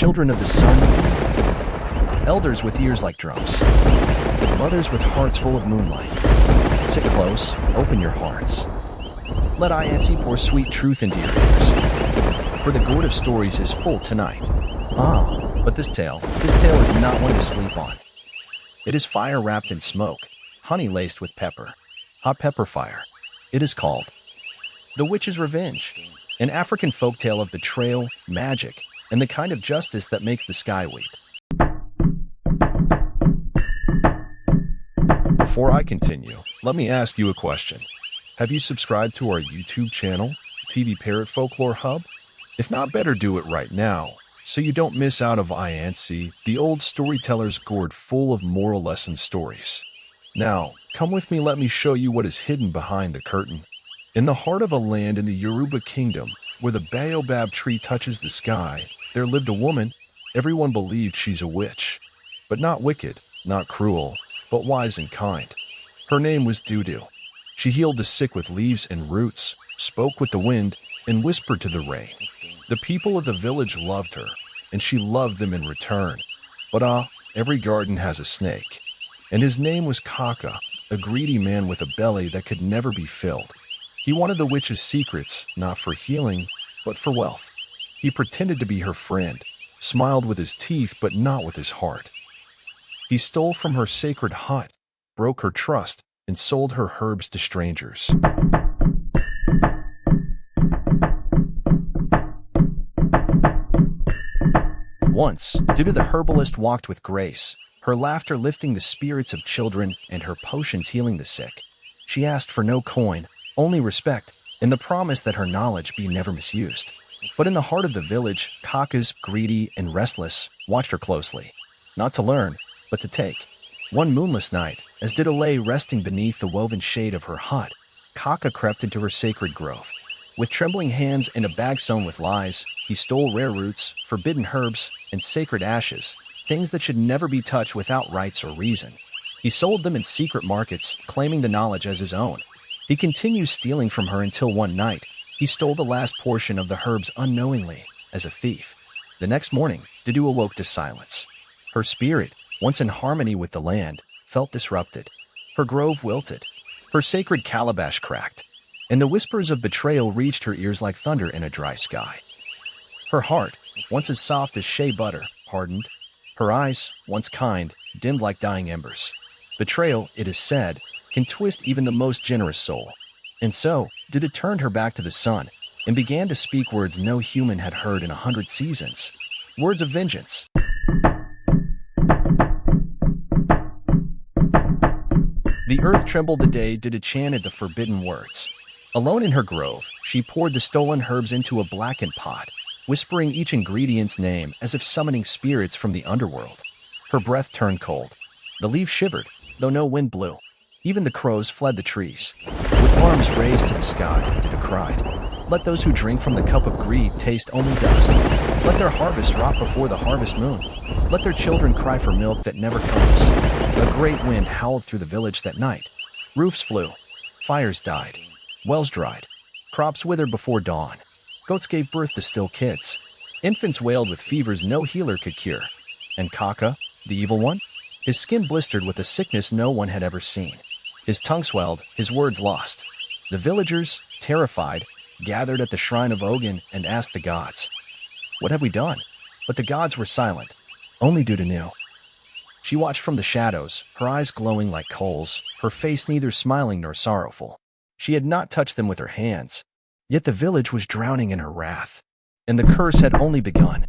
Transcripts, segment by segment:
Children of the sun, elders with ears like drums, mothers with hearts full of moonlight. Sit close, open your hearts. Let Iyánsí pour sweet truth into your ears. For the gourd of stories is full tonight. But this tale is not one to sleep on. It is fire wrapped in smoke, honey laced with pepper, hot pepper fire. It is called The Witch's Revenge, an African folktale of betrayal, magic, and the kind of justice that makes the sky weep. Before I continue, let me ask you a question. Have you subscribed to our YouTube channel, TV Parrot Folklore Hub? If not, better do it right now, so you don't miss out of Iyánsí, the Old Storyteller's gourd full of moral lesson stories. Now, come with me, let me show you what is hidden behind the curtain. In the heart of a land in the Yoruba kingdom, where the baobab tree touches the sky, there lived a woman. Everyone believed she's a witch. But not wicked, not cruel, but wise and kind. Her name was Dudu. She healed the sick with leaves and roots, spoke with the wind, and whispered to the rain. The people of the village loved her, and she loved them in return. But every garden has a snake. And his name was Kaka, a greedy man with a belly that could never be filled. He wanted the witch's secrets, not for healing, but for wealth. He pretended to be her friend, smiled with his teeth but not with his heart. He stole from her sacred hut, broke her trust, and sold her herbs to strangers. Once, Dudu the herbalist walked with grace, her laughter lifting the spirits of children and her potions healing the sick. She asked for no coin, only respect, and the promise that her knowledge be never misused. But in the heart of the village, Kaka's, greedy and restless, watched her closely. Not to learn, but to take. One moonless night, as Dudu lay resting beneath the woven shade of her hut, Kaka crept into her sacred grove. With trembling hands and a bag sewn with lies, he stole rare roots, forbidden herbs, and sacred ashes, things that should never be touched without rights or reason. He sold them in secret markets, claiming the knowledge as his own. He continued stealing from her until one night, he stole the last portion of the herbs unknowingly, as a thief. The next morning, Dudu awoke to silence. Her spirit, once in harmony with the land, felt disrupted. Her grove wilted. Her sacred calabash cracked. And the whispers of betrayal reached her ears like thunder in a dry sky. Her heart, once as soft as shea butter, hardened. Her eyes, once kind, dimmed like dying embers. Betrayal, it is said, can twist even the most generous soul. And so, Dudu turned her back to the sun and began to speak words no human had heard in 100 seasons. Words of vengeance. The earth trembled the day Dudu chanted the forbidden words. Alone in her grove, she poured the stolen herbs into a blackened pot, whispering each ingredient's name as if summoning spirits from the underworld. Her breath turned cold. The leaves shivered, though no wind blew. Even the crows fled the trees. With arms raised to the sky, Dudu cried, "Let those who drink from the cup of greed taste only dust. Let their harvest rot before the harvest moon. Let their children cry for milk that never comes." A great wind howled through the village that night. Roofs flew. Fires died. Wells dried. Crops withered before dawn. Goats gave birth to still kids. Infants wailed with fevers no healer could cure. And Kaka, the evil one? His skin blistered with a sickness no one had ever seen. His tongue swelled, his words lost. The villagers, terrified, gathered at the shrine of Ogun and asked the gods, "What have we done?" But the gods were silent. Only Dudu knew. She watched from the shadows, her eyes glowing like coals, her face neither smiling nor sorrowful. She had not touched them with her hands, yet the village was drowning in her wrath, and the curse had only begun.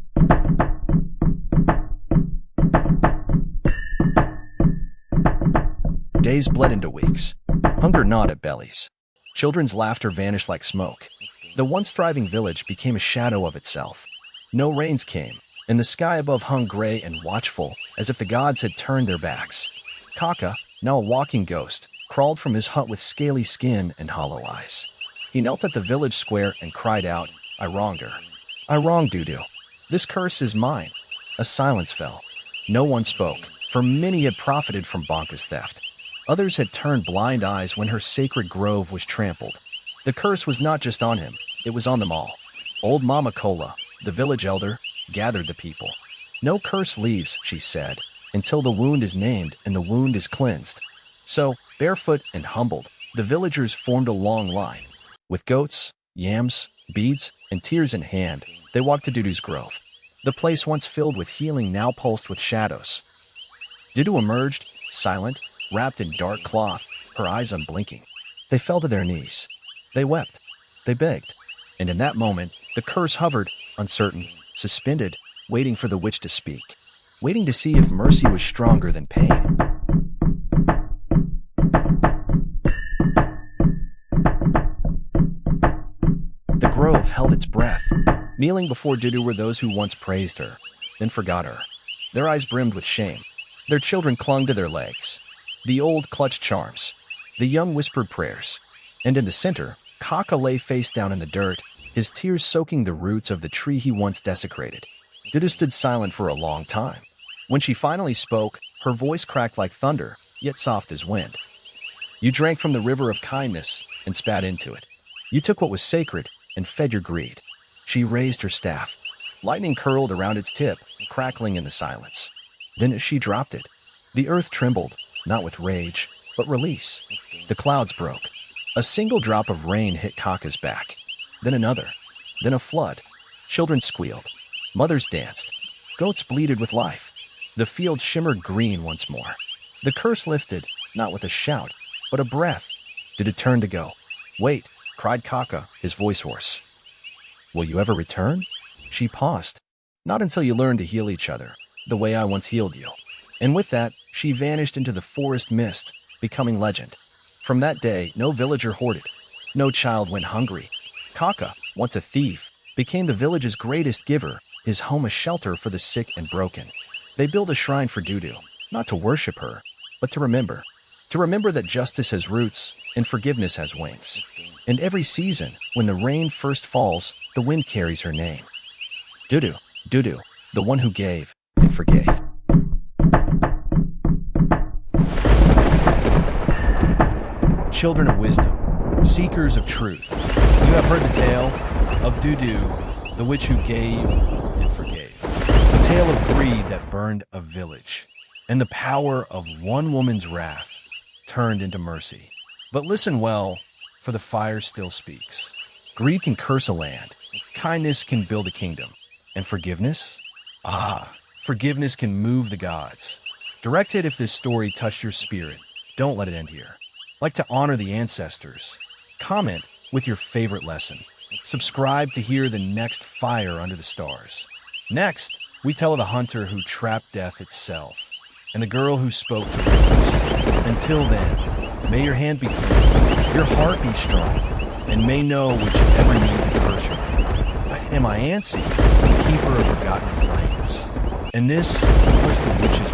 Days bled into weeks. Hunger gnawed at bellies. Children's laughter vanished like smoke. The once thriving village became a shadow of itself. No rains came, and the sky above hung gray and watchful, as if the gods had turned their backs. Kaka, now a walking ghost, crawled from his hut with scaly skin and hollow eyes. He knelt at the village square and cried out, "I wronged her. I wronged Dudu. This curse is mine." A silence fell. No one spoke, for many had profited from Banka's theft. Others had turned blind eyes when her sacred grove was trampled. The curse was not just on him, it was on them all. Old Mama Kola, the village elder, gathered the people. No curse leaves, she said, until the wound is named and the wound is cleansed. So, barefoot and humbled, the villagers formed a long line. With goats, yams, beads, and tears in hand, they walked to Dudu's grove. The place once filled with healing now pulsed with shadows. Dudu emerged, silent, wrapped in dark cloth, her eyes unblinking. They fell to their knees. They wept. They begged. And in that moment, the curse hovered, uncertain, suspended, waiting for the witch to speak, waiting to see if mercy was stronger than pain. The grove held its breath. Kneeling before Dudu were those who once praised her, then forgot her. Their eyes brimmed with shame. Their children clung to their legs. The old clutched charms. The young whispered prayers. And in the center, Kaka lay face down in the dirt, his tears soaking the roots of the tree he once desecrated. Dudu stood silent for a long time. When she finally spoke, her voice cracked like thunder, yet soft as wind. You drank from the river of kindness and spat into it. You took what was sacred and fed your greed. She raised her staff. Lightning curled around its tip, crackling in the silence. Then she dropped it. The earth trembled, not with rage, but release. The clouds broke. A single drop of rain hit Kaka's back. Then another. Then a flood. Children squealed. Mothers danced. Goats bleated with life. The field shimmered green once more. The curse lifted, not with a shout, but a breath. Did it turn to go? Wait, cried Kaka, his voice hoarse. Will you ever return? She paused. Not until you learn to heal each other, the way I once healed you. And with that, she vanished into the forest mist, becoming legend. From that day, no villager hoarded. No child went hungry. Kaka, once a thief, became the village's greatest giver, his home a shelter for the sick and broken. They built a shrine for Dudu, not to worship her, but to remember. To remember that justice has roots and forgiveness has wings. And every season, when the rain first falls, the wind carries her name. Dudu, Dudu, the one who gave and forgave. Children of wisdom, seekers of truth, you have heard the tale of Dudu, the witch who gave and forgave. The tale of greed that burned a village, and the power of one woman's wrath turned into mercy. But listen well, for the fire still speaks. Greed can curse a land, kindness can build a kingdom, and forgiveness? Forgiveness can move the gods. Direct hit if this story touched your spirit. Don't let it end here. Like to honor the ancestors. Comment with your favorite lesson. Subscribe to hear the next fire under the stars. Next, we tell of the hunter who trapped death itself, and the girl who spoke to rivers. Until then, may your hand be clean, your heart be strong, and may know whichever need to curse you. I am Iyánsí, the keeper of forgotten flames, and this was the witch's